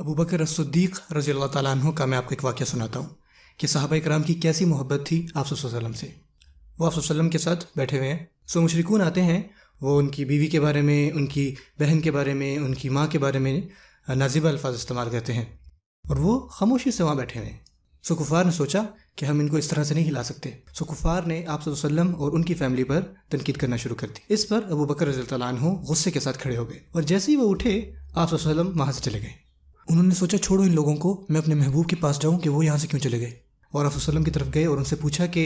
अबू बकर as-सिद्दीक़ रज़ियल्लाहु ताला अन्हु का मैं आपको एक वाक़या सुनाता हूँ कि सहाबा इकराम की कैसी मोहब्बत थी आप सल्लल्लाहु अलैहि वसल्लम से। वो आप सल्लल्लाहु अलैहि वसल्लम के साथ बैठे हुए हैं, सो मुशरिकून आते हैं, वो उनकी बीवी के बारे में, उनकी बहन के बारे में, उनकी माँ के बारे में नाज़िबा अल्फाज इस्तेमाल करते हैं और वो खामोशी से वहाँ बैठे हुए हैं। सो कुफ़ार ने सोचा कि हम इनको इस तरह से नहीं हिला सकते। सो कुफ़ार ने आप सल्लल्लाहु अलैहि वसल्लम और उनकी फ़ैमिली पर तनकीद करना शुरू कर दी। इस पर अबू बकर रज़ियल्लाहु ताला अन्हु गुस्से के साथ खड़े हो गए और जैसे ही वो उठे आप सल्लल्लाहु अलैहि वसल्लम वहाँ से चले गए। उन्होंने सोचा छोड़ो इन लोगों को, मैं अपने महबूब के पास जाऊँ कि वो यहाँ से क्यों चले गए। और आप सल्लल्लाहु अलैहि वसल्लम की तरफ गए और उनसे पूछा कि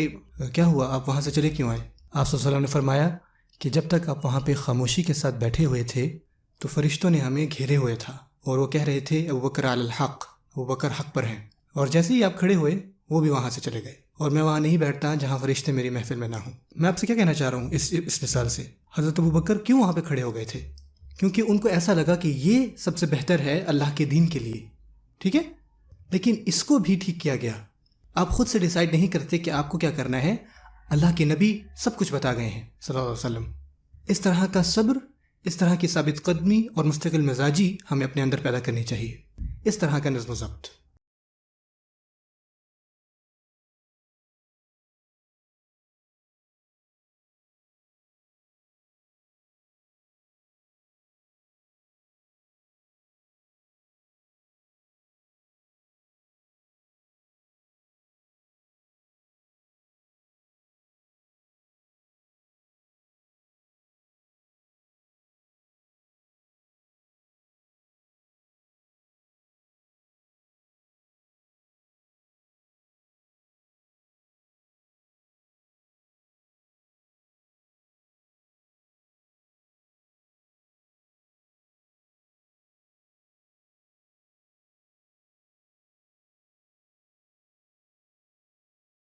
क्या हुआ, आप वहाँ से चले क्यों आए। आप सल्लल्लाहु अलैहि वसल्लम ने फरमाया कि जब तक आप वहाँ पे खामोशी के साथ बैठे हुए थे तो फरिश्तों ने हमें घेरे हुए था और वो कह रहे थे अबू बकर अलल हक़, अबू बकर हक़ पर हैं। और जैसे ही आप खड़े हुए वो भी वहाँ से चले गए और मैं वहाँ नहीं बैठता जहाँ फरिश्ते मेरी महफिल में ना हों। मैं आपसे क्या कहना चाह रहा हूँ इस मिसाल से, हज़रत अबू बकर क्यों वहाँ पे खड़े हो गए थे? क्योंकि उनको ऐसा लगा कि ये सबसे बेहतर है अल्लाह के दीन के लिए, ठीक है। लेकिन इसको भी ठीक किया गया। आप खुद से डिसाइड नहीं करते कि आपको क्या करना है, अल्लाह के नबी सब कुछ बता गए हैं सल्लल्लाहु अलैहि वसल्लम। इस तरह का सब्र, इस तरह की साबित कदमी और मुस्तकिल मिजाजी हमें अपने अंदर पैदा करनी चाहिए, इस तरह का नज़्म ज़ब्त।